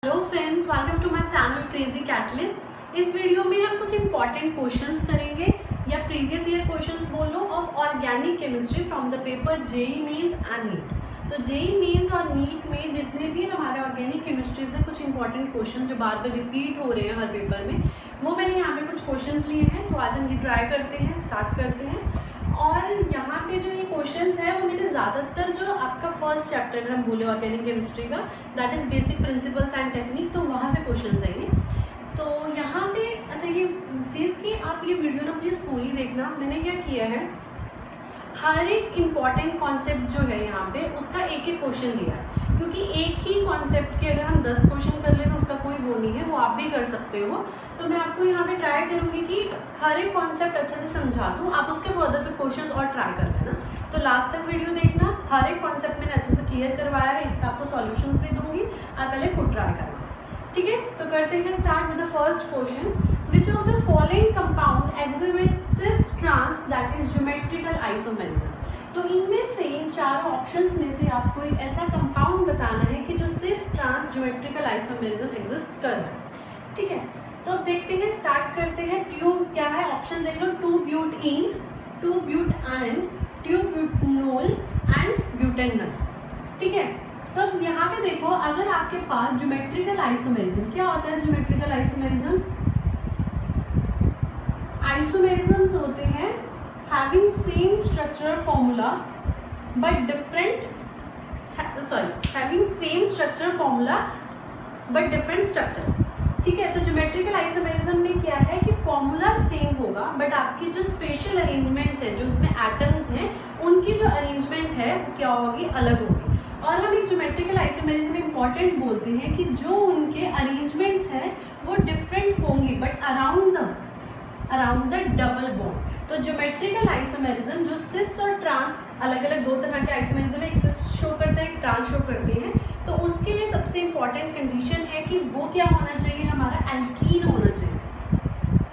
Hello friends, welcome to my channel crazy catalyst. इस video में हम कुछ इंपॉर्टेंट क्वेश्चंस करेंगे या प्रीवियस ईयर क्वेश्चंस बोलो of organic chemistry from the paper JEE mains and NEET. तो जेईई मेंस और नीट में जितने भी हमारे ऑर्गेनिक केमिस्ट्री से कुछ इंपॉर्टेंट क्वेश्चन जो बार बार रिपीट हो रहे हैं हर पेपर में, वो मैंने यहाँ पे कुछ क्वेश्चंस लिए हैं। तो आज हम ये ट्राई करते हैं, स्टार्ट करते हैं। और यहाँ पे जो ये क्वेश्चंस है वो मेरे ज़्यादातर जो आपका फर्स्ट चैप्टर हम बोले ऑर्गेनिक केमिस्ट्री का, that is basic principles and technique, तो वहाँ से क्वेश्चंस है ये। तो यहाँ पे अच्छा ये चीज़ कि आप ये वीडियो ना प्लीज़ पूरी देखना। मैंने क्या किया है, हर एक इम्पॉर्टेंट कॉन्सेप्ट जो है यहाँ पे उसका एक एक क्वेश्चन दिया है, क्योंकि एक ही कॉन्सेप्ट के अगर हम 10 क्वेश्चन कर ले तो उसका कोई वो नहीं है, वो आप भी कर सकते हो। तो मैं आपको यहाँ पे ट्राई करूँगी कि हर एक कॉन्सेप्ट अच्छे से समझा दूँ, आप उसके फर्दर फिर क्वेश्चंस और ट्राई कर लेना। तो लास्ट तक वीडियो देखना, हर एक कॉन्सेप्ट मैंने अच्छे से क्लियर करवाया है, इसका आपको सॉल्यूशंस भी दूंगी, आप पहले खुद ट्राई करना, ठीक है। तो करते हैं start with the first question. Which of the following compound exhibit cis trans that is geometrical isomerism. तो इनमें से इन चारों ऑप्शंस में से आपको एक ऐसा कंपाउंड बताना है कि जो cis trans geometrical isomerism exist कर रहा है, ठीक है। तो अब देखते हैं, स्टार्ट करते हैं। ट्यूब क्या है, ऑप्शन देख लो, 2-ब्यूटेन, 2-ब्यूटेन, ट्यूब्यूटेनॉल एंड ब्यूटेनॉल, ठीक है। तो अब यहाँ पे देखो, अगर आपके पास ज्योमेट्रिकल आइसोमेरिज्म, क्या होता है ज्योमेट्रिकल आइसोमेरिज्म? आइसोमेरिज्म्स होते हैं having same structural formula but different having same structural formula but different structures, ठीक है। तो ज्योमेट्रिकल आइसोमेरिज्म में क्या है कि फॉर्मूला सेम होगा बट आपकी जो स्पेशल अरेंजमेंट्स है, जो इसमें एटम्स हैं, उनकी जो अरेंजमेंट है वो क्या होगी, अलग होगी। और हम एक ज्योमेट्रिकल आइसोमेरिज्म में इंपॉर्टेंट बोलते हैं कि जो उनके अरेंजमेंट्स हैं वो डिफरेंट होंगी but around the double bond. तो ज्योमेट्रिकल आइसोमेरिज्म जो सिस और ट्रांस, अलग अलग दो तरह के आइसोमेरिज्म है, एक सिस शो करते हैं, एक ट्रांस शो करते हैं। तो उसके लिए सबसे इंपॉर्टेंट कंडीशन है कि वो क्या होना चाहिए, हमारा एल्कीन होना चाहिए,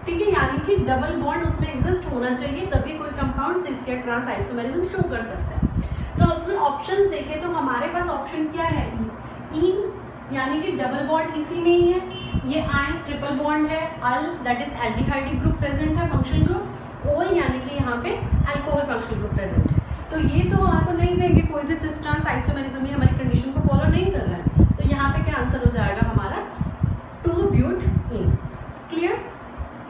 ठीक है। यानी कि डबल बॉन्ड उसमें एग्जिस्ट होना चाहिए, तभी कोई कंपाउंड सिस या ट्रांस आइसोमेरिज्म शो कर सकता है। तो अगर ऑप्शंस देखें तो हमारे पास ऑप्शन क्या है, इन यानी कि डबल बॉन्ड इसी में ही है। ये आयन ट्रिपल बॉन्ड है, al that is aldehyde group present है, फंक्शनल ग्रुप, ओल यानी कि यहाँ पे अल्कोहल फंक्शनल ग्रुप प्रेजेंट है। तो ये तो हमारे को नहीं है कि कोई भी सिस ट्रांस आइसोमेरिज्म में हमारी कंडीशन को फॉलो नहीं कर रहा है। तो यहाँ पे क्या आंसर हो जाएगा हमारा 2-ब्यूटेन, क्लियर।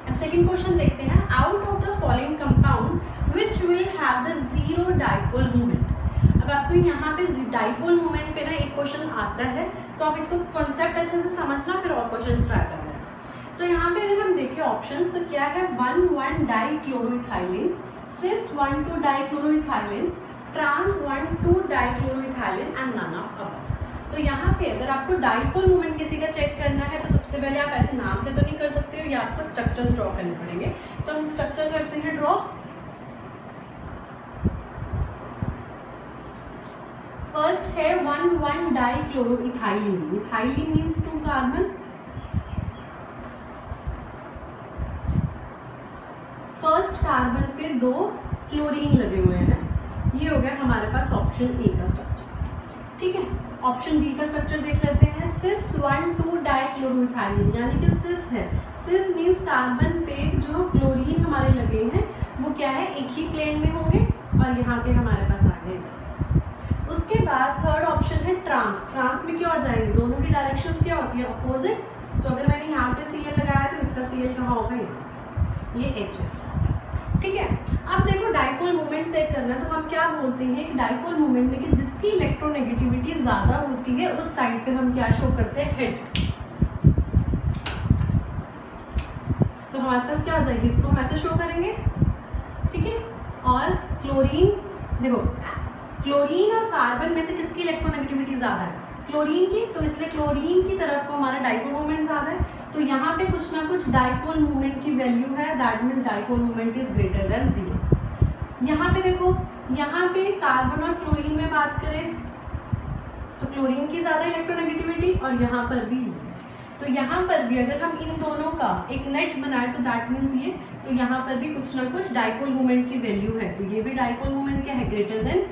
अब सेकंड क्वेश्चन देखते हैं। Out of the following compound which will have the zero dipole moment. अब आपको यहाँ पे डाइपोल मोमेंट पे ना एक क्वेश्चन आता है, तो आप इसको कॉन्सेप्ट अच्छे से समझना, फिर और क्वेश्चन ट्राई करना है। तो यहाँ पे अगर हम देखें ऑप्शंस, तो क्या है, one one dichloroethylene, cis one two dichloroethylene, trans one two dichloroethylene and none of above. तो यहाँ पे अगर आपको डाइपोल मोमेंट किसी का चेक करना है तो सबसे पहले आप ऐसे नाम से तो नहीं कर सकते हो, या आपको स्ट्रक्चर्स ड्रॉ करने पड़ेंगे। तो हम स्ट्रक्चर करते हैं ड्रॉ। फर्स्ट है one one dichloroethylene, ethylene means 2 carbon, first carbon पे 2 क्लोरीन लगे हुए हैं। ये हो गया हमारे पास ऑप्शन ए का स्ट्रक्चर, ठीक है। ऑप्शन बी का स्ट्रक्चर देख लेते हैं। सिस 1,2-डाइक्लोरोइथाइलिन यानी कि सिस है, सिस मीन्स कार्बन पे जो क्लोरीन हमारे लगे हैं वो क्या है, एक ही प्लेन में होंगे, और यहाँ पे हमारे पास आ गए। उसके बाद थर्ड ऑप्शन है ट्रांस। ट्रांस में क्या हो जाएंगे, दोनों की डायरेक्शंस क्या होती है, अपोजिट। तो अगर मैंने यहाँ पे Cl लगाया तो इसका Cl कहाँ होगा, ये H हो जाएगा, ठीक है। अब देखो डाइपोल मोमेंट चेक करना है, तो हम क्या बोलते हैं कि डाइपोल मोमेंट में कि जिसकी इलेक्ट्रोनेगेटिविटी ज़्यादा होती है उस साइड पे हम क्या शो करते हैं, हेड। तो हमारे पास क्या हो जाएगी, इसको हम ऐसे शो करेंगे, ठीक है। और क्लोरीन, देखो क्लोरीन और कार्बन में से किसकी इलेक्ट्रोनेगेटिविटी ज़्यादा है, क्लोरीन की, तो इसलिए क्लोरीन की तरफ को हमारा डाइपोल मोमेंट ज़्यादा है। तो यहाँ पे कुछ ना कुछ डाइपोल मोमेंट की वैल्यू है, that means dipole moment is greater than 0। यहाँ पे देखो, यहाँ पे कार्बन और क्लोरीन में बात करें तो क्लोरीन की ज़्यादा इलेक्ट्रोनेगेटिविटी, और यहाँ पर भी, तो यहाँ पर भी अगर हम इन दोनों का एक नेट बनाए तो दैट मीन्स ये, तो यहाँ पर भी कुछ ना कुछ डाइपोल मोमेंट की वैल्यू है। तो ये भी डाइपोल मोमेंट क्या है, ग्रेटर देन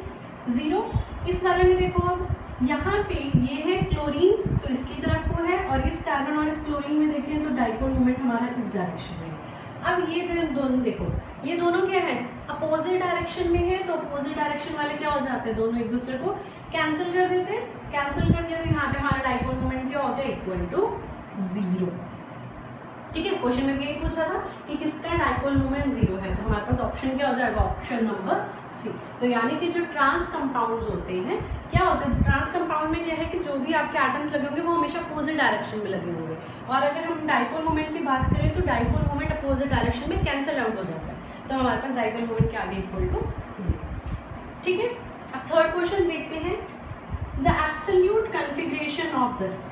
0। इस वाले में देखो, अब यहाँ पे ये है क्लोरीन, तो इसकी तरफ को है, और इस कार्बन और इस क्लोरीन में देखें तो डाइपोल मोमेंट हमारा इस डायरेक्शन में है। अब ये दोनों देखो, ये दोनों क्या है, अपोजिट डायरेक्शन में है, तो अपोजिट डायरेक्शन वाले क्या हो जाते हैं, दोनों एक दूसरे को कैंसिल कर देते हैं। कैंसिल कर दिया तो यहाँ पे हमारा डाइपोल मोमेंट क्या हो गया, इक्वल टू 0। ठीक है, क्वेश्चन में भी यही पूछा था कि किसका डाइपोल मोमेंट 0 है, तो हमारे पास ऑप्शन क्या हो जाएगा, ऑप्शन नंबर सी। तो यानी कि जो ट्रांस कंपाउंड्स होते हैं, क्या होते हैं ट्रांस कंपाउंड में, क्या है कि जो भी आपके एटम्स लगे होंगे वो हमेशा अपोजिट डायरेक्शन में लगे होंगे, और अगर हम डाइपोल मोमेंट की बात करें तो डाइपोल मोमेंट अपोजिट डायरेक्शन में कैंसिल आउट हो जाता है, तो हमारे पास डाइपोल मोमेंट क्या आ गया, इक्वल टू 0। ठीक है, अब थर्ड क्वेश्चन देखते हैं, the absolute configuration of this.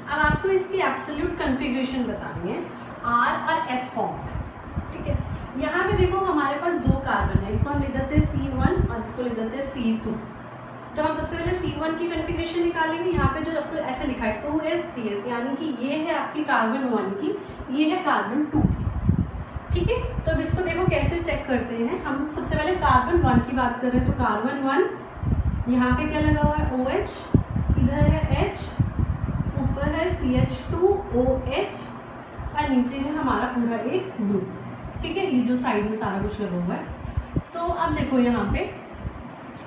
अब आपको इसकी एब्सोल्यूट कन्फिग्रेशन बतानी है R और S फॉर्म। ठीक है, यहाँ पे देखो हमारे पास 2 कार्बन है, इसको हम लिख देते हैं C1 और इसको लिख देते हैं C2। तो हम सबसे पहले C1 की कन्फिग्रेशन निकालेंगे। यहाँ पे जो आपको ऐसे लिखा है 2s 3s, यानी कि ये है आपकी कार्बन 1 की, ये है कार्बन 2 की। ठीक है, तो अब इसको देखो कैसे चेक करते हैं। हम सबसे पहले कार्बन 1 की बात कर रहे हैं, तो कार्बन 1 यहाँ पे क्या लगा हुआ है, OH, इधर है H, ऊपर है CH2OH और नीचे है हमारा पूरा एक ग्रुप। ठीक है, ये जो साइड में सारा कुछ लगा हुआ है। तो अब देखो यहाँ पे,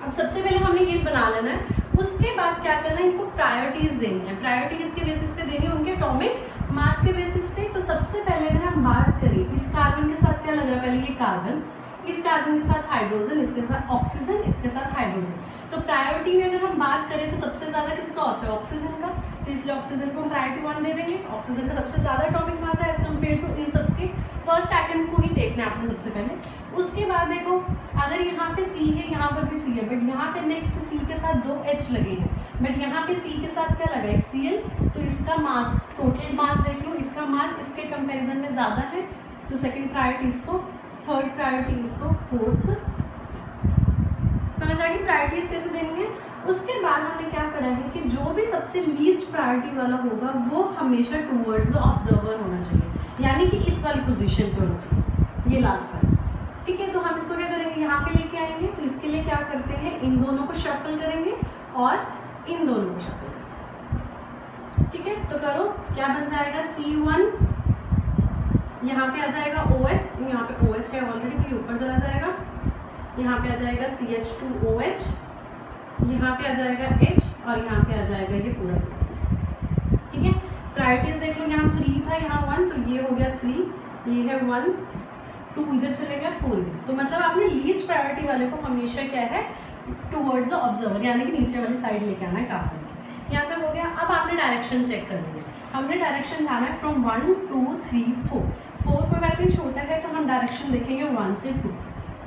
अब सबसे पहले हमने ये बना लेना है, उसके बाद क्या करना है, इनको प्रायोरिटीज देनी है। प्रायोरिटी किसके बेसिस पे देनी है, उनके एटॉमिक मास के बेसिस पे। तो सबसे पहले अगर हम बात करें, इस कार्बन के साथ क्या लगा, पहले ये कार्बन, इस कार्बन के साथ हाइड्रोजन, इसके साथ ऑक्सीजन, इसके साथ हाइड्रोजन। तो प्रायोरिटी में अगर हम बात करें तो सबसे ज़्यादा किसका होता है, ऑक्सीजन का, तो इसलिए ऑक्सीजन को हम प्रायोरिटी 1 दे देंगे। ऑक्सीजन का सबसे ज़्यादा एटॉमिक मास है एज कम्पेयर टू इन सबके फर्स्ट एटम को ही देखना है आपने सबसे पहले। उसके बाद देखो, अगर यहाँ पे C है, यहाँ पर भी C है, बट यहाँ पे नेक्स्ट C के साथ 2 H लगे हैं, बट यहाँ पे C के साथ क्या लगा है, Cl। तो इसका मास, टोटल मास देख लो, इसका मास इसके कंपैरिजन में ज़्यादा है, तो सेकंड प्रायोरिटी इसको, थर्ड प्रायोरिटी इसको, फोर्थ। समझ आ गई प्रायोरिटीज कैसे देनी है। उसके बाद हमने क्या पढ़ा है कि जो भी सबसे लीस्ट प्रायोरिटी वाला होगा वो हमेशा टूवर्ड्स द ऑब्जर्वर होना चाहिए, यानी कि इस वाली पोजीशन पे होना चाहिए, ये लास्ट वाला। ठीक है, तो हम इसको क्या करेंगे, यहाँ पे लेके आएंगे। तो इसके लिए क्या करते हैं, इन दोनों को शफल करेंगे और इन दोनों को शफल करेंगे। ठीक है, तो करो, क्या बन जाएगा, C1 यहाँ पे आ जाएगा OH, यहाँ पे OH है ऑलरेडी तो ये ऊपर चला जाएगा, यहाँ पे आ जाएगा CH2OH, यहाँ पे आ जाएगा H और यहाँ पे आ जाएगा ये पूरा। ठीक है, प्रायोरिटीज देख लो, यहाँ 3 था, यहाँ 1, तो ये हो गया 3, ये है 1, 2 इधर चले गया, 4 इधर। तो मतलब आपने लीस्ट प्रायोरिटी वाले को हमेशा क्या है, टूवर्ड्स द ऑब्जर्वर, यानी कि नीचे वाली साइड लेके आना है कार्बन की। यहाँ तक हो गया। अब आपने डायरेक्शन चेक करनी है। हमने डायरेक्शन जाना है फ्रॉम 1 2 3 4। 4 कोई बात नहीं छोटा है, तो हम डायरेक्शन देखेंगे 1 से 2।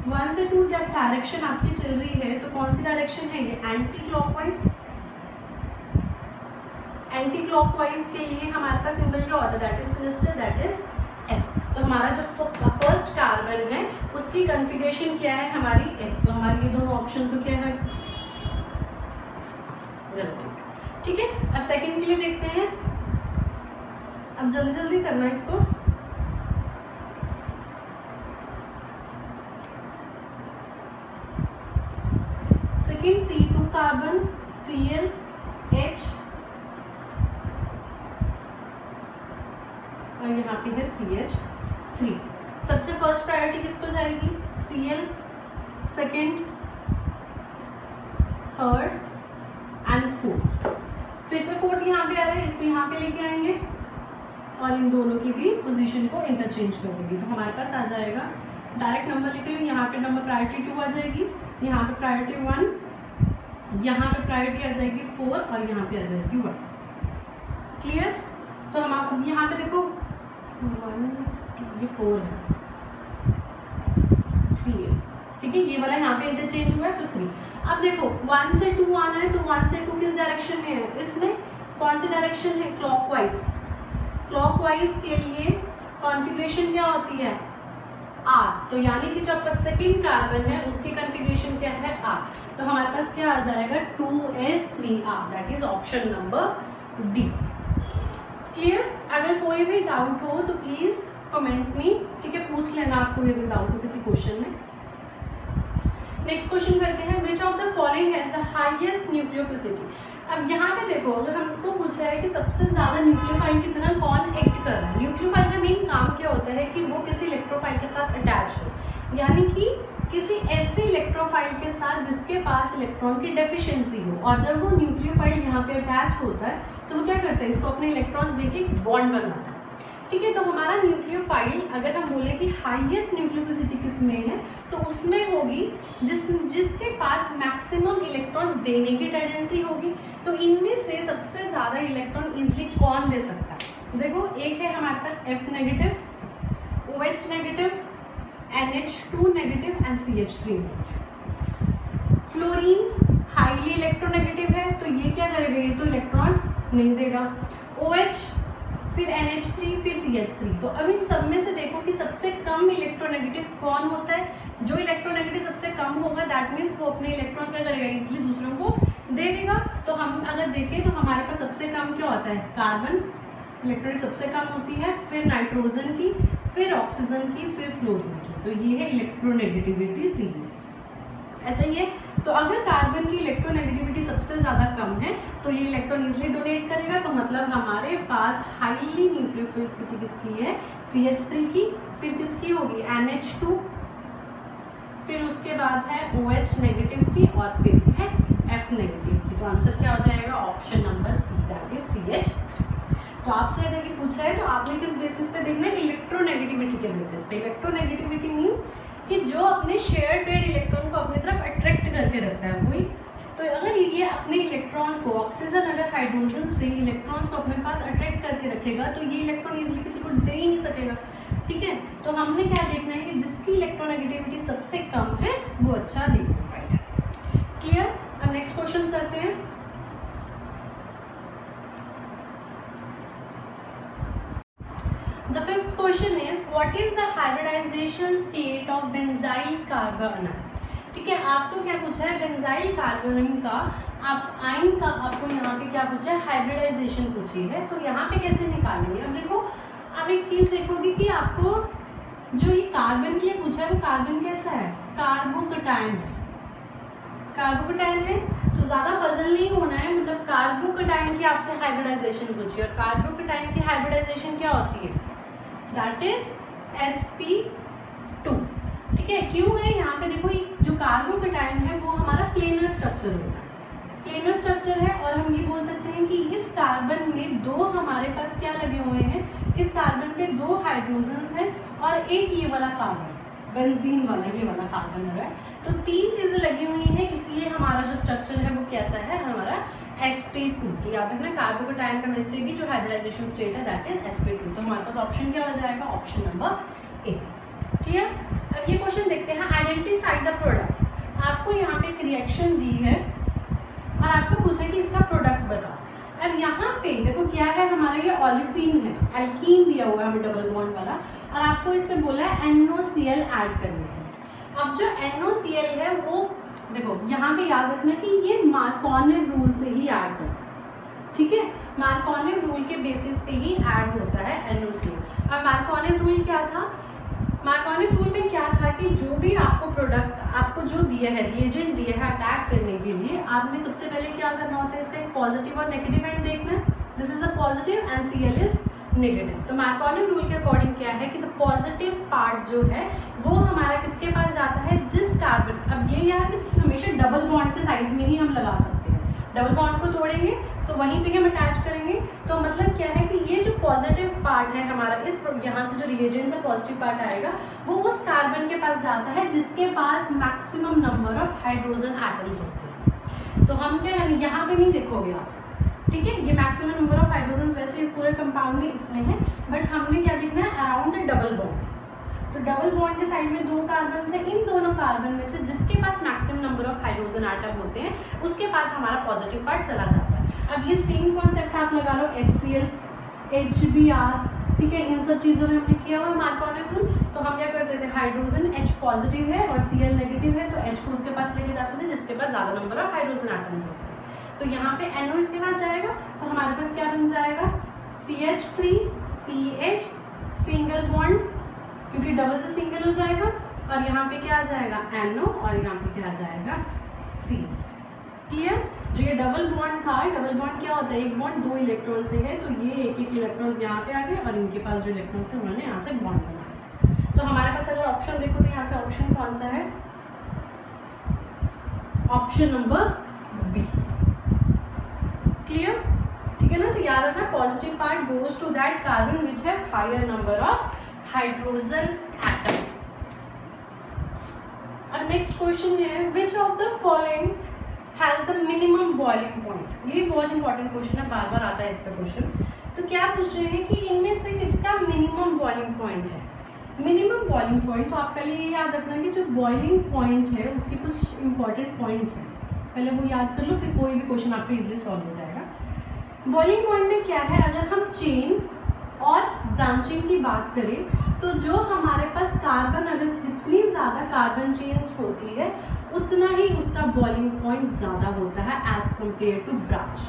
1 से 2 जब डायरेक्शन आपकी चल रही है तो कौन सी डायरेक्शन है, ये एंटी क्लॉकवाइज। एंटी क्लॉकवाइज के लिए हमारे पास सिंबल क्या होता है, that is sister, that is S। तो हमारा जो फर्स्ट कार्बन है उसकी कन्फिग्रेशन क्या है, हमारी S। तो हमारी ये दोनों ऑप्शन तो क्या है, ठीक है। अब सेकंड के लिए देखते हैं, अब जल्दी जल्दी करना है इसको। Second C2 carbon, Cl H और यहाँ पे है CH3। सबसे फर्स्ट प्रायोरिटी किसको जाएगी, Cl, second, third and fourth. फिर से फोर्थ यहाँ पे आ रहा है, इसको यहाँ पे लेके आएंगे और इन दोनों की भी पोजीशन को इंटरचेंज कर देंगे। तो हमारे पास आ जाएगा, डायरेक्ट नंबर लिख रही हूँ, यहाँ पे नंबर प्रायोरिटी 2 आ जाएगी, यहाँ पे प्रायोरिटी 1, यहाँ पे प्रायोरिटी आ जाएगी 4 और यहाँ पे आ जाएगी 1। क्लियर। तो हम आप यहाँ पे देखो 1 2 ये 4 है, 3 है, ठीक है। ये वाला यहाँ पे इंटरचेंज हुआ है तो 3। अब देखो 1 से 2 आना है, तो 1 से 2 किस डायरेक्शन में है, इसमें कौन सी डायरेक्शन है, क्लॉकवाइज। क्लॉकवाइज के लिए कॉन्फ़िगरेशन क्या होती है, R। तो यानी कि जो आपका सेकंड कार्बन है उसकी कॉन्फ़िगरेशन क्या है, R। तो हमारे पास क्या आ जाएगा, 2s3r, that is option number D. Clear. अगर कोई भी डाउट हो तो प्लीज कमेंट में, ठीक है, पूछ लेना आपको ये डाउट हो किसी क्वेश्चन में। नेक्स्ट क्वेश्चन करते हैं, which of the following has the highest nucleophilicity. अब यहाँ पे देखो, जो हमको पूछा जाए कि सबसे ज़्यादा न्यूक्लियोफाइल की तरह कौन एक्ट कर रहा है। न्यूक्लियोफाइल का मेन काम क्या होता है कि वो किसी इलेक्ट्रोफाइल के साथ अटैच हो, यानी कि किसी ऐसे इलेक्ट्रोफाइल के साथ जिसके पास इलेक्ट्रॉन की डेफिशिएंसी हो, और जब वो न्यूक्लियोफाइल यहाँ पे अटैच होता है तो वो क्या करता है, इसको अपने इलेक्ट्रॉन्स देके बॉन्ड बनाता है। ठीक है, तो हमारा न्यूक्लियोफाइल अगर हम बोले कि हाईएस्ट न्यूक्लियोफिसिटी किस में है, तो उसमें होगी जिसके पास मैक्सिमम इलेक्ट्रॉन्स देने की टेंडेंसी होगी। तो इनमें से सबसे ज़्यादा इलेक्ट्रॉन इजिली कौन दे सकता है? देखो, एक है हमारे पास F negative, OH negative, NH2 negative and CH3 negative. Fluorine highly electronegative है, तो ये क्या करेगा, ये तो इलेक्ट्रॉन नहीं देगा। OH, फिर NH3, फिर CH3। तो अब इन सब में से देखो कि सबसे कम इलेक्ट्रोनेगेटिव कौन होता है। जो इलेक्ट्रोनेगेटिव सबसे कम होगा दैट मीन्स वो अपने इलेक्ट्रॉन क्या करेगा, इजीली दूसरों को दे देगा। तो हम अगर देखें तो हमारे पास सबसे कम क्या होता है, कार्बन इलेक्ट्रॉन सबसे कम होती है, फिर नाइट्रोजन की, फिर ऑक्सीजन की, फिर फ्लोरीन की। तो ये है इलेक्ट्रोनेगेटिविटी सीरीज, ऐसा ही है। तो अगर कार्बन की इलेक्ट्रोनेगेटिविटी सबसे ज़्यादा कम है तो ये इलेक्ट्रॉन इजीली डोनेट करेगा। तो मतलब हमारे पास हाईली न्यूक्लियोफिलिसिटी किसकी है, CH3 की, फिर किसकी होगी, NH2, फिर उसके बाद है OH नेगेटिव की, और फिर है F नेगेटिव की। तो आंसर क्या हो जाएगा, option number C, that is CH3। तो आपसे अगर ये पूछा है तो आपने किस बेसिस पे देखना है, इलेक्ट्रोनेगेटिविटी के बेसिस पे। इलेक्ट्रोनेगेटिविटी मीन्स कि जो अपने शेयर पेड इलेक्ट्रॉन को अपनी तरफ अट्रैक्ट करके रखता है वही। तो अगर ये अपने इलेक्ट्रॉन्स को, ऑक्सीजन अगर हाइड्रोजन से इलेक्ट्रॉन्स को अपने पास अट्रैक्ट करके रखेगा तो ये इलेक्ट्रॉन इजीली किसी को दे ही नहीं सकेगा। ठीक है, तो हमने क्या देखना है कि जिसकी इलेक्ट्रोनेगेटिविटी सबसे कम है वो अच्छा न्यूक्लियोफाइल है। क्लियर? अब नेक्स्ट क्वेश्चन करते हैं। The fifth question is what is the hybridization state of benzyl carbonyl? ठीक है, आपको क्या पूछा है, बेंजाइल कार्बोनिल का आप आयन का आपको यहाँ पे क्या पूछा है, हाइब्रिडाइजेशन पूछी है। तो यहाँ पे कैसे निकालेंगे, अब देखो आप एक चीज़ देखोगे कि आपको जो ये कार्बन के लिए पूछा है वो कार्बन कैसा है, कार्बोकटायन है। कार्बोकटायन है तो ज़्यादा पजल नहीं होना है, मतलब कार्बोकटायन की आपसे हाइब्रिडाइजेशन पूछी है, और कार्बोकटायन की हाइब्रिडाइजेशन क्या होती है, दैट इज sp2। ठीक है, क्यों है यहाँ पे देखो, जो कार्बोकटायन है वो हमारा प्लेनर स्ट्रक्चर होता है, प्लेनर स्ट्रक्चर है। और हम ये बोल सकते हैं कि इस कार्बन में दो हमारे पास क्या लगे हुए हैं, इस कार्बन पे दो हाइड्रोजन्स हैं और एक ये वाला कार्बन, बेंजीन वाला ये वाला कार्बन है। तो तीन चीज़ें लगी हुई हैं, इसलिए हमारा जो स्ट्रक्चर है वो कैसा है, हमारा sp2। तो याद रखना कार्बोकटायन का वैसे भी जो हाइब्रिडाइजेशन स्टेट है दैट इज sp2। तो हमारे पास ऑप्शन क्या हो जाएगा, ऑप्शन नंबर ए। क्लियर? अब ये क्वेश्चन देखते हैं, आइडेंटिफाई द प्रोडक्ट। आपको यहाँ पे एक रिएक्शन दी है और आपको पूछा है कि इसका प्रोडक्ट बताओ। अब यहाँ पे देखो क्या है, हमारा ये ऑलिफिन है, एल्कीन दिया हुआ है हमें डबल बॉन्ड वाला, और आपको इसमें बोला है NOCl ऐड करने है। अब जो NOCl है वो देखो यहाँ पे याद रखना कि ये मार्कोनिव रूल से ही ऐड होता है। ठीक है, मार्कोनिव रूल के बेसिस पे ही ऐड होता है NOCl। अब मार्कोनिव रूल क्या था, मार्कोनिव रूल में क्या था कि जो भी आपको प्रोडक्ट आपको जो दिया है, रिएजेंट दिया है अटैक करने के लिए, आपने सबसे पहले क्या करना होता है, इसका एक पॉजिटिव और नेगेटिव एंड देखना है। This is the positive and Cl is negative. तो मार्कोनिव रूल के अकॉर्डिंग क्या है कि द पॉजिटिव पार्ट जो है वो हमारा किसके पास जाता है, जिस कार्बन, अब ये याद हमेशा डबल बॉन्ड के साइड्स में ही हम लगा सकते हैं, डबल बॉन्ड को तोड़ेंगे तो वहीं पे हम अटैच करेंगे। तो मतलब क्या है कि ये जो पॉजिटिव पार्ट है हमारा, इस यहाँ से जो रिएजेंट से पॉजिटिव पार्ट आएगा वो उस कार्बन के पास जाता है जिसके पास maximum number of hydrogen atoms होते हैं। तो हम क्या यहाँ पे नहीं देखोगे आप, ठीक है, ये मैक्सिमम नंबर ऑफ हाइड्रोजन वैसे इस पूरे कंपाउंड में इसमें है, बट हमने क्या देखना है, अराउंड द डबल बॉन्ड। तो डबल बॉन्ड के साइड में दो कार्बन है, इन दोनों कार्बन में से जिसके पास maximum number of hydrogen atom होते हैं उसके पास हमारा पॉजिटिव पार्ट चला जाता है। अब ये सेम कॉन्सेप्ट आप लगा लो, HCl, HBr, ठीक है, इन सब चीज़ों में हमने किया हुआ मार्कोनिव रूल। तो हम क्या करते थे, हाइड्रोजन H पॉजिटिव है और Cl नेगेटिव है, तो H को उसके पास लेके जाते थे जिसके पास ज़्यादा नंबर ऑफ हाइड्रोजन एटम्स होते हैं। तो यहाँ पे NO इसके पास जाएगा तो हमारे पास क्या बन जाएगा, CH3 CH सिंगल बॉन्ड, क्योंकि डबल से सिंगल हो जाएगा, और यहाँ पे क्या आ जाएगा NO, और यहाँ पे क्या आ जाएगा C। क्लियर? जो ये डबल बॉन्ड था, डबल बॉन्ड क्या होता है, एक बॉन्ड 2 इलेक्ट्रॉन से है, तो ये एक एक इलेक्ट्रॉन्स यहाँ पे आ गए और इनके पास जो इलेक्ट्रॉन्स थे उन्होंने यहाँ से बॉन्ड बनाया। तो हमारे पास अगर ऑप्शन देखो तो यहाँ से ऑप्शन कौन सा है, ऑप्शन नंबर बी। क्लियर, ठीक है ना। तो याद रखना positive part goes to that carbon which have higher number of hydrogen atom. अब नेक्स्ट क्वेश्चन है, which of the following has the minimum boiling point. ये बहुत इंपॉर्टेंट क्वेश्चन है, बार बार आता है इस पर क्वेश्चन। तो क्या पूछ रहे हैं कि इनमें से किसका मिनिमम बॉइलिंग पॉइंट है। मिनिमम बॉइलिंग पॉइंट, तो आप पहले ये याद रखना कि जो बॉइलिंग पॉइंट है उसके कुछ इंपॉर्टेंट पॉइंट्स हैं, पहले वो याद कर लो, फिर कोई भी क्वेश्चन आपका इजीली सॉल्व हो जाएगा। बॉइलिंग पॉइंट में क्या है, अगर हम चेन और ब्रांचिंग की बात करें तो जो हमारे पास कार्बन, अगर जितनी ज़्यादा कार्बन चेन होती है उतना ही उसका बॉइलिंग पॉइंट ज़्यादा होता है एज कम्पेयर टू ब्रांच।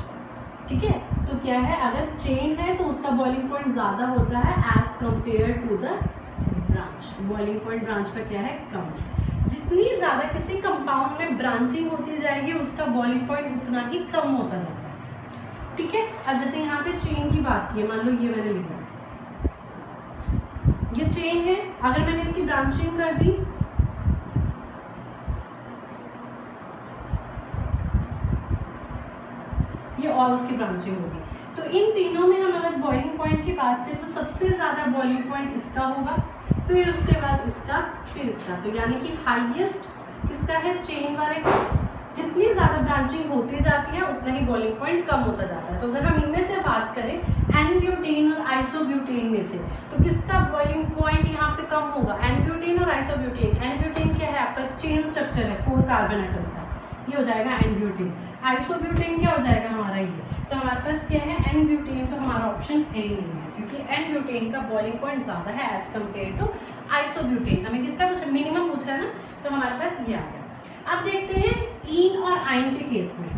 ठीक है, तो क्या है, अगर चेन है तो उसका बॉइलिंग पॉइंट ज़्यादा होता है as compare to the branch. Boiling point branch का क्या है, कम है। जितनी ज़्यादा किसी कंपाउंड में ब्रांचिंग होती जाएगी उसका बॉइलिंग पॉइंट उतना ही कम होता जाता है। ठीक है, अब जैसे यहाँ पे चेन की बात की है, मान लो ये मैंने लिखा, ये चेन है, अगर मैंने इसकी ब्रांचिंग कर दी ये और उसकी ब्रांचिंग होगी, तो इन तीनों में हम अगर बॉइलिंग पॉइंट की बात करें तो सबसे ज़्यादा बॉइलिंग पॉइंट इसका होगा, फिर उसके बाद इसका, फिर इसका। तो यानी कि हाईएस्ट किसका है, चेन वाले का। जितनी ज़्यादा ब्रांचिंग होती जाती है उतना ही बॉइलिंग पॉइंट कम होता जाता है। तो अगर हम इनमें से बात करें एन-ब्यूटेन और आइसोब्यूटेन में से, तो किसका बॉइलिंग पॉइंट यहाँ पे कम होगा, एन-ब्यूटेन और आइसोब्यूटेन। एन-ब्यूटेन क्या है, आपका चेन स्ट्रक्चर है 4 कार्बन एटम्स का, ये हो जाएगा एन-ब्यूटेन। आइसोब्यूटेन क्या हो जाएगा हमारा ये, तो हमारे पास क्या है एन-ब्यूटेन, तो हमारा ऑप्शन है ही नहीं है, क्योंकि एन-ब्यूटेन का बॉइलिंग पॉइंट ज़्यादा है एज कम्पेयर टू आइसोब्यूटेन। हमें किसका पूछा, मिनिमम पूछा है ना, तो हमारे पास ये आ गया। अब देखते हैं ईन और आयन के केस में।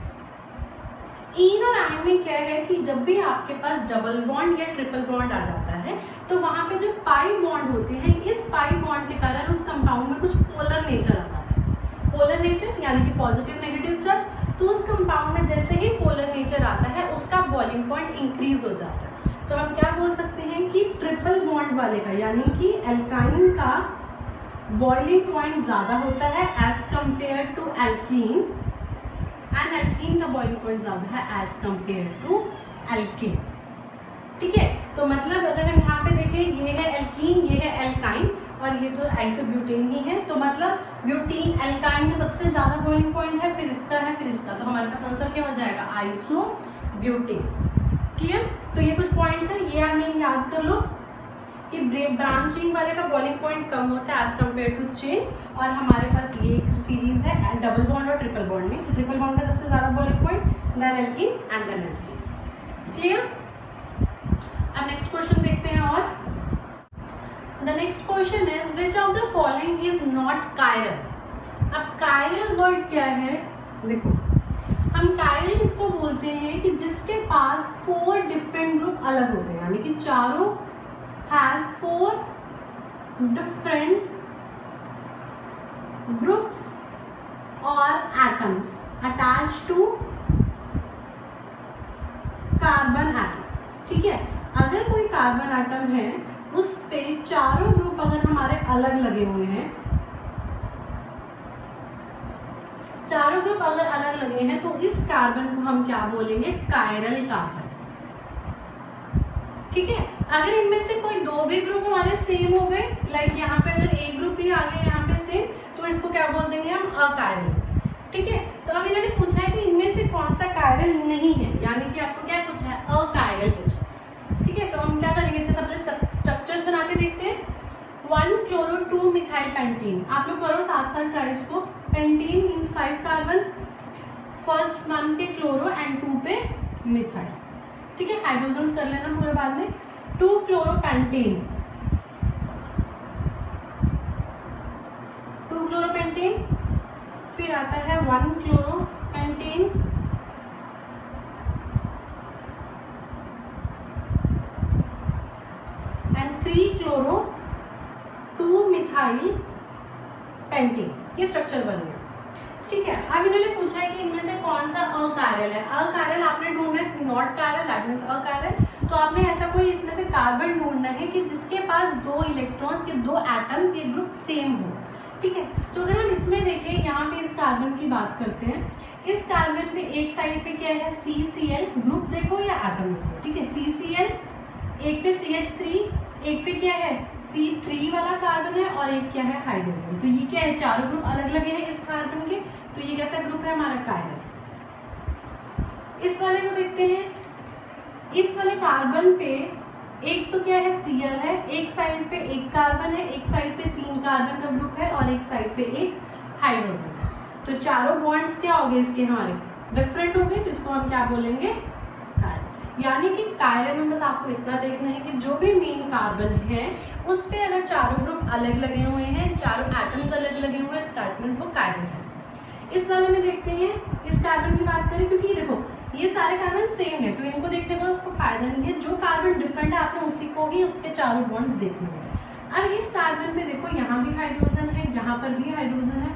ईन और आयन में क्या है कि जब भी आपके पास डबल बॉन्ड या ट्रिपल बॉन्ड आ जाता है तो वहाँ पे जो पाई बॉन्ड होते हैं, इस पाई बॉन्ड के कारण उस कंपाउंड में कुछ पोलर नेचर आ जाता है। पोलर नेचर यानी कि पॉजिटिव नेगेटिव चार्ज। तो उस कंपाउंड में जैसे ही पोलर नेचर आता है उसका बॉइलिंग पॉइंट इंक्रीज हो जाता है। तो हम क्या बोल सकते हैं कि ट्रिपल बॉन्ड वाले का यानी कि एल्काइन का बॉइलिंग पॉइंट ज़्यादा होता है as compare to alkene, and alkene का बॉइलिंग पॉइंट ज़्यादा है एज कम्पेयर टू एल्कीन। ठीक है, तो मतलब अगर हम यहाँ पे देखें, ये है एल्कीन, ये है एल्काइन और ये तो आइसोब्यूटेन ही है, तो मतलब ब्यूटीन एल्काइन का सबसे ज़्यादा बॉइलिंग पॉइंट है, फिर इसका है, फिर इसका। तो हमारे पास आंसर क्या हो जाएगा, आइसोब्यूटेन। क्लियर, तो ये कुछ पॉइंट्स हैं, ये आप मेन याद कर लो कि ब्रांचिंग वाले का बॉइलिंग पॉइंट कम होता है एज कम्पेयर टू चेन, और हमारे पास ये एक सीरीज है डबल बॉन्ड और ट्रिपल बॉन्ड में। ट्रिपल बॉन्ड का सबसे ज़्यादा boiling point, then alkene and then alkene. Clear, अब नेक्स्ट क्वेश्चन देखते हैं। और the next question is which of the following is not chiral. अब कायरल वर्ड क्या है, देखो हम कायरल किसको बोलते हैं कि जिसके पास 4 डिफरेंट ग्रुप अलग होते हैं, यानी कि चारों has 4 different groups or atoms attached to carbon atom। ठीक है, अगर कोई कार्बन एटम है उस पे चारों ग्रुप अगर हमारे अलग लगे हुए हैं, चारों ग्रुप अगर अलग लगे हैं तो इस कार्बन को हम क्या बोलेंगे, कायरल कार्बन। ठीक है, अगर इनमें से कोई 2 भी ग्रुप हमारे सेम हो गए, लाइक यहाँ पे अगर एक ग्रुप ही आ गया यहाँ पे सेम, तो इसको क्या बोल देंगे हम, अकायरल। ठीक है, तो अब इन्होंने पूछा है कि इनमें से कौन सा कायरल नहीं है, यानी कि आपको क्या पूछा है, अकायरल पूछा। ठीक है, तो हम क्या करेंगे, इसके सबसे स्ट्रक्चर्स बना के देखते हैं। 1 क्लोरो 2 मिथाइल पेंटीन। आप लोग करो साथ साथ ट्राई इसको। पेंटीन मीन्स 5 कार्बन, फर्स्ट 1 पे क्लोरो एंड 2 पे मिथाइल। ठीक है, हाइड्रोजन्स कर लेना पूरे बाद में। 2 क्लोरोपेंटीन, 2 क्लोरोपेंटीन, फिर आता है 1 क्लोरोपेंटीन, एंड 3 क्लोरो 2 मिथाइल पेंटीन। ये स्ट्रक्चर बन गया। ठीक है, अब इन्होंने पूछा है कि इनमें से कौन सा अकायरल है। अकायरल आपने ढूंढना है, not chiral that means achiral. तो आपने ऐसा कोई इसमें से कार्बन ढूंढना है कि जिसके पास 2 इलेक्ट्रॉन्स के 2 एटम्स ये ग्रुप सेम हो। ठीक है, तो अगर हम इसमें देखें, यहाँ पे इस कार्बन की बात करते हैं, इस कार्बन पे एक साइड पे क्या है CCl, ग्रुप देखो या एटम देखो। ठीक है, CCl, एक पे CH3, एक पे क्या है C3 वाला कार्बन है और एक क्या है हाइड्रोजन। तो ये क्या है, चारों ग्रुप अलग अलग हैं इस कार्बन के। तो ये कैसा ग्रुप है हमारा, कायरल। इस वाले को देखते हैं, इस वाले कार्बन पे एक तो क्या है Cl है, एक साइड पे एक कार्बन है, एक साइड पे 3 कार्बन का ग्रुप है और एक साइड पे एक हाइड्रोजन है। तो चारों बॉन्ड्स क्या हो गए इसके, हमारे डिफरेंट हो गए। तो इसको हम क्या बोलेंगे, कायरल। यानी कि कायरल में बस आपको इतना देखना है कि जो भी मेन कार्बन है उस पे अगर चारों ग्रुप अलग लगे हुए हैं, चारों एटम्स अलग लगे हुए हैं, दैट मीन्स वो कायरल है। इस वाले में देखते हैं, इस कार्बन की बात करें, क्योंकि देखो ये सारे कार्बन सेम है तो इनको देखने का उसको फायदा नहीं है। जो कार्बन डिफरेंट है आपने उसी को ही उसके चारों बॉन्ड्स देखने हैं। अब इस कार्बन पे देखो, यहाँ भी हाइड्रोजन है, यहाँ पर भी हाइड्रोजन है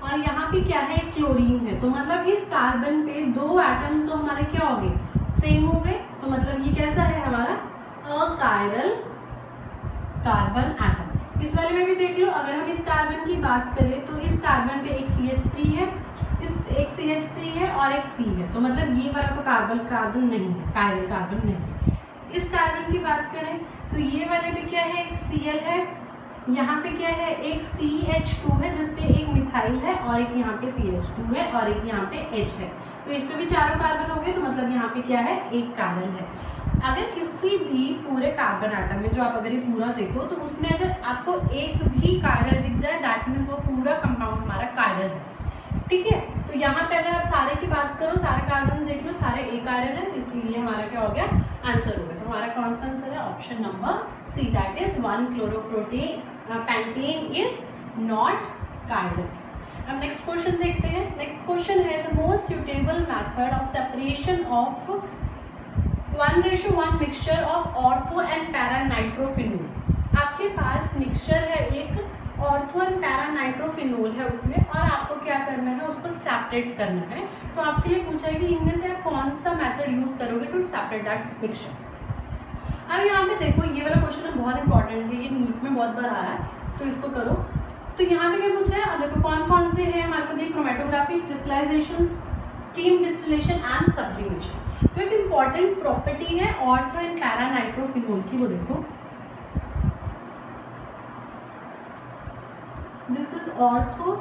और यहाँ पे क्या है, क्लोरीन है। तो मतलब इस कार्बन पे 2 एटम्स तो हमारे क्या हो गए, सेम हो गए। तो मतलब ये कैसा है हमारा, अकायरल कार्बन एटम। इस वाले में भी देख लो, अगर हम इस कार्बन की बात करें तो इस कार्बन पे एक CH3 है, एक CH3 है और एक C है। तो मतलब ये वाला तो कार्बन नहीं है, कायरल कार्बन नहीं। इस कार्बन की बात करें तो ये वाले पे क्या है, एक Cl है, यहाँ पे क्या है, एक CH2 है जिसपे एक मिथाइल है और एक यहाँ पे CH2 है और एक यहाँ पे H है। तो इसमें भी चारों कार्बन हो गए। तो मतलब यहाँ पे क्या है, एक कायरल है। अगर किसी भी पूरे कार्बन आटम में जो आप अगर ये पूरा देखो तो उसमें अगर आपको एक भी कायरल दिख जाए दैट मीन्स वो पूरा कंपाउंड हमारा कायरल है। ठीक है, तो यहाँ पे अगर आप सारे की बात करो, सारे कार्बन देख लो, सारे एक कायरल है, तो इसलिए हमारा क्या हो गया, आंसर हो गया। तो हमारा कौन सा आंसर है, option number C, that is 1-chloroprotein pentane is not chiral. अब नेक्स्ट क्वेश्चन देखते हैं। नेक्स्ट क्वेश्चन है, the most suitable method of separation of 1:1 mixture of ortho and para nitrophenol. आपके पास मिक्सचर है, एक ऑर्थो एंड पैरा नाइट्रोफिनोल है उसमें, और आपको क्या करना है, उसको सेपरेट करना है। तो आपके लिए पूछा है कि इनमें से आप कौन सा मेथड यूज करोगे टू सेपरेट दैट मिक्सचर। अब यहाँ पे देखो, ये वाला क्वेश्चन बहुत इंपॉर्टेंट है, ये नीट में बहुत बार आया है, तो इसको करो। तो यहाँ पे क्या पूछा है, अब देखो कौन कौन से हैं हमारे को, देखो chromatography, crystallisation, steam distillation and sublimation. तो एक इम्पॉर्टेंट प्रॉपर्टी है ऑर्थो एंड पैरा नाइट्रोफिनोल की, वो देखो, दिस इज ऑर्थो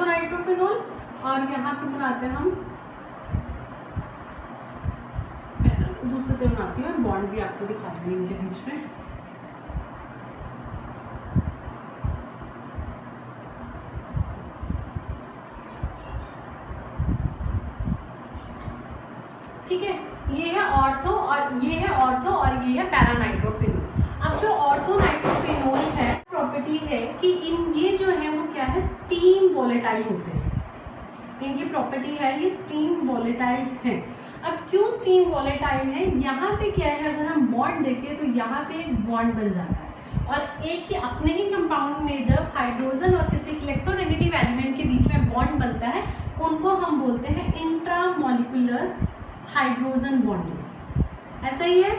नाइट्रोफिनोल और यहाँ पे बनाते हैं हम दूसरे से बनाती हूँ, बॉन्ड भी आपको दिखा दूंगी इनके बीच में। ठीक है, ये है ऑर्थो और ये है ऑर्थो और ये है पैरा नाइट्रोफिनोल। अब जो ऑर्थो नाइट्रोफिनोल है, प्रॉपर्टी है कि इन ये जो है वो क्या है, स्टीम वॉलेटाइल होते हैं। इनकी प्रॉपर्टी है ये स्टीम वॉलेटाइल है। अब क्यों स्टीम वॉलेटाइल है, यहाँ पे क्या है, अगर हम बॉन्ड देखें तो यहाँ पे एक बॉन्ड बन जाता है और एक ही अपने ही कंपाउंड में जब हाइड्रोजन और किसी इलेक्ट्रोनेगेटिव एलिमेंट के बीच में बॉन्ड बनता है उनको हम बोलते हैं इंट्रामॉलिक्यूलर हाइड्रोजन बॉन्डिंग। ऐसा ही है,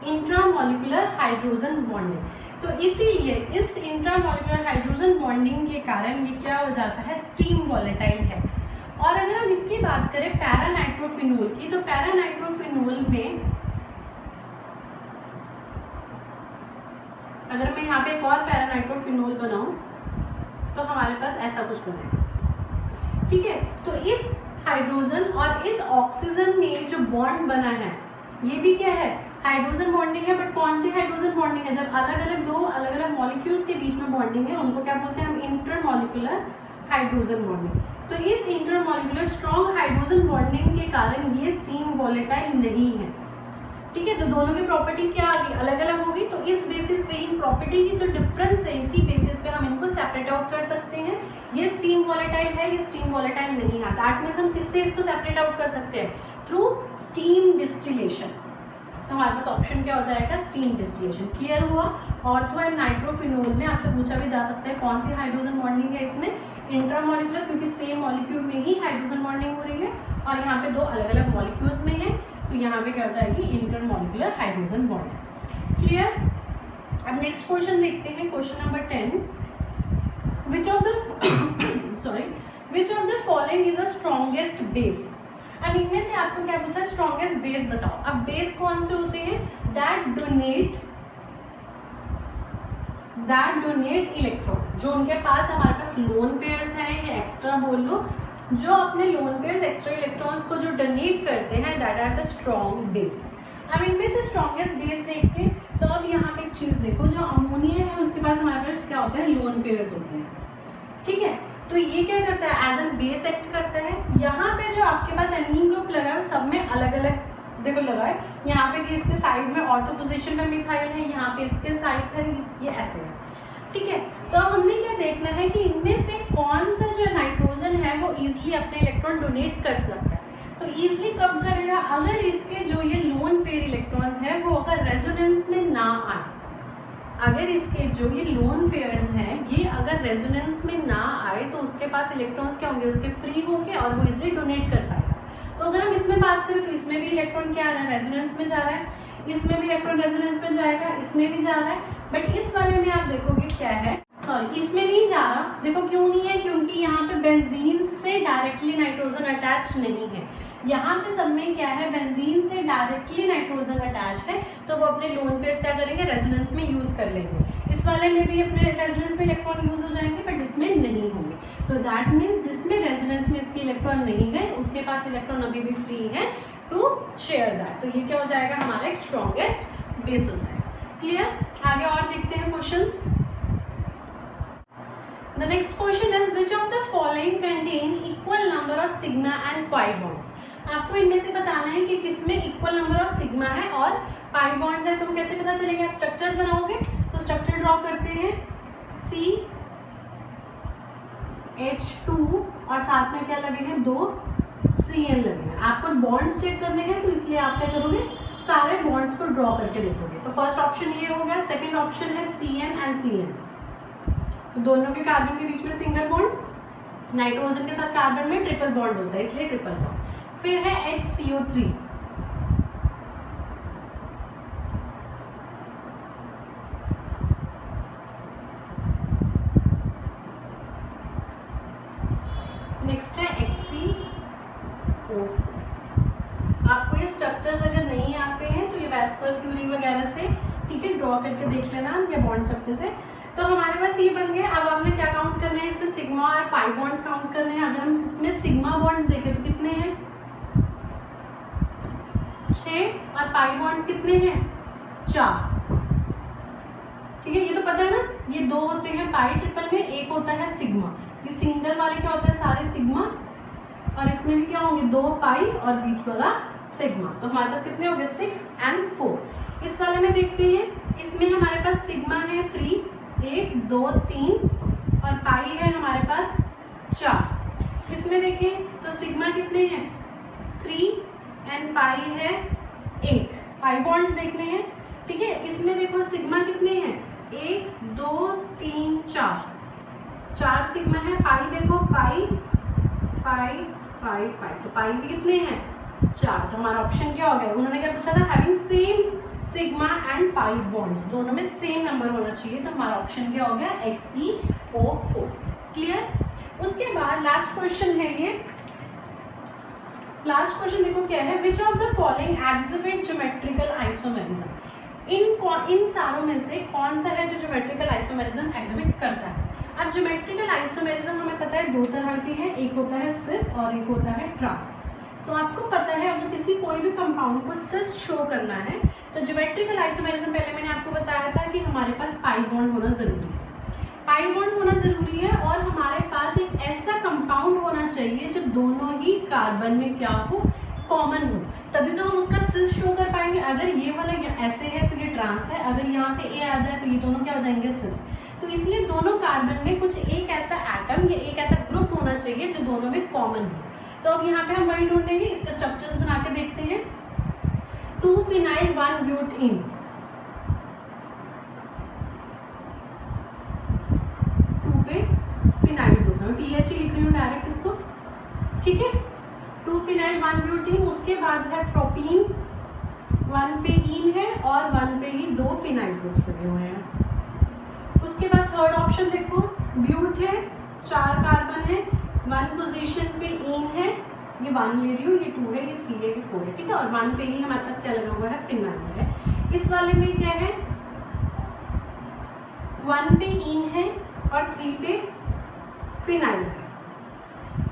इंट्रामॉलिक्यूलर हाइड्रोजन बॉन्डिंग। तो इसीलिए इस इंट्रामॉलिक्यूलर हाइड्रोजन बॉन्डिंग के कारण ये क्या हो जाता है, स्टीम वॉलेटाइल है। और अगर हम इसकी बात करें पैरा नाइट्रोफिनोल की, तो पैरा नाइट्रोफिनोल में अगर मैं यहाँ पे एक और पैरा नाइट्रोफिनोल बनाऊं तो हमारे पास ऐसा कुछ बनेगा। ठीक है, तो इस हाइड्रोजन और इस ऑक्सीजन में जो बॉन्ड बना है ये भी क्या है, हाइड्रोजन बॉन्डिंग है। बट कौन सी हाइड्रोजन बॉन्डिंग है, जब अलग अलग दो अलग अलग मॉलिक्यूल्स के बीच में बॉन्डिंग है उनको क्या बोलते हैं हम, इंटरमॉलिक्यूलर हाइड्रोजन बॉन्डिंग। तो इस इंटरमॉलिक्यूलर स्ट्रॉन्ग हाइड्रोजन बॉन्डिंग के कारण ये स्टीम वॉलेटाइल नहीं है। ठीक है, तो दोनों की प्रॉपर्टी क्या आ गई, अलग अलग होगी। तो इस बेसिस पे इन प्रॉपर्टी की जो डिफरेंस है इसी बेसिस पे हम इनको सेपरेट आउट कर सकते हैं। ये स्टीम वॉलेटाइल है, ये स्टीम वॉलेटाइल नहीं है। दैट मीन्स हम किससे इसको सेपरेट आउट कर सकते हैं, थ्रू स्टीम डिस्टिलेशन। तो हमारे पास ऑप्शन क्या हो जाएगा, स्टीम डिस्टिलेशन। क्लियर हुआ। ऑर्थो एंड नाइट्रोफिनोल में आपसे पूछा भी जा सकता है कौन सी हाइड्रोजन बॉन्डिंग है इसमें, इंट्रामोलिकुलर, क्योंकि सेम मॉलिक्यूल में ही हाइड्रोजन बॉन्डिंग हो रही है और यहाँ पे दो अलग अलग मॉलिक्यूल्स में है, तो यहाँ पे क्या हो जाएगी, इंटरमॉलिकुलर हाइड्रोजन बॉन्ड। क्लियर। अब नेक्स्ट क्वेश्चन देखते हैं, question number 10, which of the following is a strongest base. अब इनमें से आपको क्या पूछा, स्ट्रॉन्गेस्ट बेस बताओ। अब बेस कौन से होते हैं, दैट डोनेट इलेक्ट्रॉन, जो उनके पास हमारे पास लोन पेयर्स हैं या एक्स्ट्रा बोल लो, जो अपने लोन पेयर्स एक्स्ट्रा इलेक्ट्रॉन्स को जो डोनेट करते हैं, that are the strong base. अब इनमें से स्ट्रॉन्गेस्ट बेस देखते हैं, तो अब यहाँ पे एक चीज़ देखो, जो अमोनिया है उसके पास हमारे पास क्या होते हैं, लोन पेयर्स होते हैं, ठीक है। तो ये क्या करता है, एज एन बेस एक्ट करता है। यहाँ पे जो आपके पास एमीन ग्रुप लगा है सब में अलग अलग देखो लगा है, यहाँ पे कि इसके साइड में ऑर्थो पोजीशन में मिथाइल है, यहाँ पे इसके साइड है, इसकी ऐसे है, ठीक है। तो अब हमने क्या देखना है कि इनमें से कौन सा जो नाइट्रोजन है वो इजीली अपने इलेक्ट्रॉन डोनेट कर सकता है। तो इजीली कब करेगा, अगर इसके जो ये लोन पेयर इलेक्ट्रॉन्स हैं वो अगर रेजोनेंस में ना आए, अगर इसके जो ये लोन पेयर्स हैं ये अगर रेजोनेंस में ना आए तो उसके पास इलेक्ट्रॉन्स क्या होंगे, उसके फ्री होंगे और वो इजीली डोनेट कर पाएगा। तो अगर हम इसमें बात करें तो इसमें भी इलेक्ट्रॉन क्या आ रहा है, रेजोनेंस में जा रहा है, इसमें भी इलेक्ट्रॉन रेजोनेंस में जाएगा, इसमें भी जा रहा है, बट इस वाले में आप देखोगे क्या है, सॉरी इसमें नहीं जा रहा। देखो क्यों नहीं है, क्योंकि यहाँ पे बेंजीन से डायरेक्टली नाइट्रोजन अटैच नहीं है। यहाँ पे सब में क्या है, बेंजीन से डायरेक्टली नाइट्रोजन अटैच है, तो वो अपने लोन पेयर्स क्या करेंगे, रेजोनेंस में यूज कर लेंगे। इस वाले में भी अपने रेजोनेंस में इलेक्ट्रॉन यूज हो जाएंगे, बट इसमें नहीं होंगे। तो दैट मीन्स जिसमें रेजोनेंस में इसके इलेक्ट्रॉन नहीं गए उसके पास इलेक्ट्रॉन अभी भी फ्री है टू शेयर दैट। तो ये क्या हो जाएगा, हमारा एक स्ट्रॉन्गेस्ट बेस हो जाएगा। क्लियर। आगे और देखते हैं questions. The next question is which of the following contain equal number of sigma and pi bonds। आपको इनमें से बताना है कि किसमें इक्वल नंबर ऑफ सिग्मा है और पाई बॉन्ड्स है। तो वो कैसे पता चलेंगे, आप स्ट्रक्चर्स बनाओगे तो स्ट्रक्चर ड्रॉ करते हैं, CH2 और साथ में क्या लगे हैं, 2 Cl लगे हैं। आपको बॉन्ड्स चेक करने हैं तो इसलिए आप क्या करोगे, सारे बॉन्ड्स को ड्रॉ करके देखोगे। तो फर्स्ट ऑप्शन ये हो गया। सेकेंड ऑप्शन है Cn एंड Cn, तो दोनों के कार्बन के बीच में सिंगल बॉन्ड, नाइट्रोजन के साथ कार्बन में ट्रिपल बॉन्ड होता है इसलिए ट्रिपल बॉन्ड। फिर है HCO3, नेक्स्ट है HCO4। आपको ये स्ट्रक्चर्स अगर नहीं आते हैं तो ये वेस्पर क्यूरी वगैरह से ठीक है ड्रॉ करके देख लेना या बॉन्ड स्ट्रक्चर से। तो हमारे पास ये बन गया। अब हमने क्या काउंट करना है, इसमें सिग्मा और पाई बॉन्ड्स काउंट करने हैं। अगर हम इसमें सिग्मा बॉन्ड्स देखें तो कितने हैं, 6 और पाई बॉन्ड्स कितने हैं, 4। ठीक है, ये तो पता है ना, ये 2 होते हैं पाई ट्रिपल में, एक होता है सिग्मा। ये सिंगल वाले क्या होता है, सारे सिग्मा, और इसमें भी क्या होंगे, 2 पाई और बीच वाला सिग्मा। तो हमारे पास कितने हो गए, 6 और 4। इस वाले में देखते हैं, इसमें हमारे पास सिग्मा है 3, 1 2 3 और पाई है हमारे पास 4। इसमें देखें तो सिग्मा कितने हैं, 3 एंड पाई है 1। पाई बॉन्ड्स देखने हैं, ठीक है। इसमें देखो सिग्मा कितने हैं, 1 2 3 4 सिग्मा है। पाई देखो, पाई पाई पाई पाई, तो पाई भी कितने हैं, 4। तो हमारा ऑप्शन क्या हो गया, उन्होंने क्या पूछा था, having same sigma and pi bonds, दोनों में सेम नंबर होना चाहिए। तो हमारा ऑप्शन क्या हो गया, XeO4। क्लियर। उसके बाद लास्ट क्वेश्चन है ये, लास्ट क्वेश्चन देखो क्या है, which of the following exhibit geometrical isomerism. इन सारों में से कौन सा है जो ज्योमेट्रिकल आइसोमेरिज्म एग्जिबिट करता है। अब ज्योमेट्रिकल आइसोमेरिज्म हमें पता है 2 तरह के हैं, एक होता है सिस और एक होता है ट्रांस। तो आपको पता है अगर किसी कोई भी कंपाउंड को सिस शो करना है तो ज्योमेट्रिकल आइसोमेरिज्म, पहले मैंने आपको बताया था कि हमारे पास पाई बॉन्ड होना जरूरी है, पाई बॉन्ड होना जरूरी है, और हमारे पास एक ऐसा कंपाउंड होना चाहिए जो दोनों ही कार्बन में क्या हो, कॉमन हो, तभी तो हम उसका सिस शो कर पाएंगे। अगर ये वाला ऐसे है तो ये ट्रांस है, अगर यहाँ पे ए आ जाए तो ये दोनों क्या हो जाएंगे, सिस। तो इसलिए दोनों कार्बन में कुछ एक ऐसा एटम या एक ऐसा ग्रुप होना चाहिए जो दोनों में कॉमन हो। तो अब यहाँ पे हम वही ढूंढेंगे, इसके स्ट्रक्चर्स बना के देखते हैं। 2 फिनाइल 1 ब्यूटेन, 2 पे फिनाइल ग्रुप है, PH लिख रही हूँ डायरेक्ट इसको, ठीक है। 2 फिनाइल 1 ब्यूटेन, उसके बाद है प्रोपीन, 1 पे इन है और 1 पे ही 2 फिनाइल ग्रुप्स लगे हुए हैं। उसके बाद थर्ड ऑप्शन देखो, ब्यूट है, 4 कार्बन है, 1 पोजीशन पे इन है, ये 1 ले रही हूँ, ये 2 है, ये 3 है, ये 4 है, ठीक है। और 1 पे ही हमारे पास क्या लगा हुआ है, फिनाइल है। इस वाले में क्या है, 1 पे इन है और 3 पे फिनाइल है,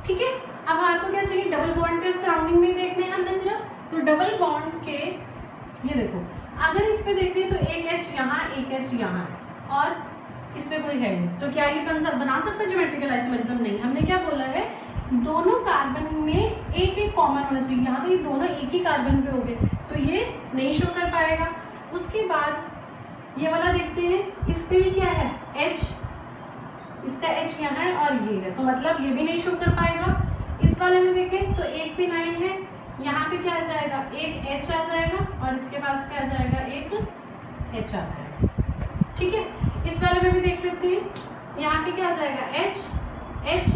ठीक है। अब हमारे को क्या चाहिए, डबल बॉन्ड के सराउंडिंग में देखने हैं हमने सिर्फ, तो डबल बॉन्ड के ये देखो, अगर इस पे देखें तो एक H यहाँ, एक H यहाँ है और इस पे कोई है नहीं, तो क्या ये बना सकता है ज्योमेट्रिकल आइसोमेरिज्म? नहीं। हमने क्या बोला है, दोनों कार्बन में एक एक कॉमन होना चाहिए, यहाँ तो ये दोनों एक ही कार्बन पे हो गए, तो ये नहीं शो कर पाएगा। उसके बाद ये वाला देखते हैं, इस पे भी क्या है, H, इसका H यहाँ है और ये है, तो मतलब ये भी नहीं शो कर पाएगा। इस वाले में देखें तो एक फिनाइल है, यहाँ पे क्या आ जाएगा, एक H आ जाएगा और इसके पास क्या आ जाएगा, एक H आ जाएगा, ठीक है। इस वाले में भी देख लेते हैं, यहाँ पे क्या आ जाएगा, H, H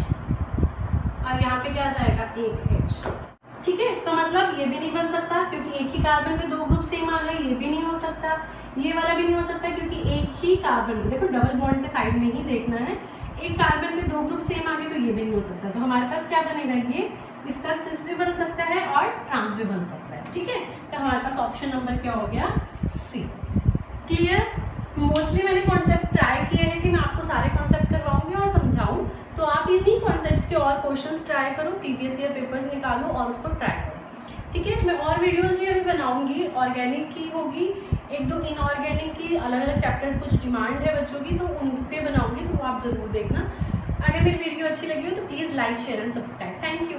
और यहाँ पे क्या आ जाएगा, एक H, ठीक है। तो मतलब ये भी नहीं बन सकता क्योंकि एक ही कार्बन पे 2 ग्रुप सेम आ गए, ये भी नहीं हो सकता। ये वाला भी नहीं हो सकता क्योंकि एक ही कार्बन पे, देखो डबल बॉन्ड के साइड में ही देखना है, एक कार्बन पे 2 ग्रुप सेम आ गए, तो ये भी नहीं हो सकता। तो हमारे पास क्या बनेगा, ये इसका सिस भी बन सकता है और ट्रांस भी बन सकता है, ठीक है। तो हमारे पास ऑप्शन नंबर क्या हो गया, सी। क्लियर? मोस्टली मैंने कॉन्सेप्ट ट्राई किए हैं कि मैं आपको सारे कॉन्सेप्ट करवाऊंगी और समझाऊं, तो आप इन्हीं कॉन्सेप्ट्स के और क्वेश्चंस ट्राई करो, प्रीवियस ईयर पेपर्स निकालो और उसको ट्राई करो, ठीक है। मैं और वीडियोस भी अभी बनाऊंगी, ऑर्गेनिक की होगी, 1-2 इनऑर्गेनिक की, अलग अलग चैप्टर्स कुछ डिमांड है बच्चों की, तो उन पे बनाऊंगी, तो आप ज़रूर देखना। अगर मेरी वीडियो अच्छी लगी हो तो please like, share and subscribe. Thank you.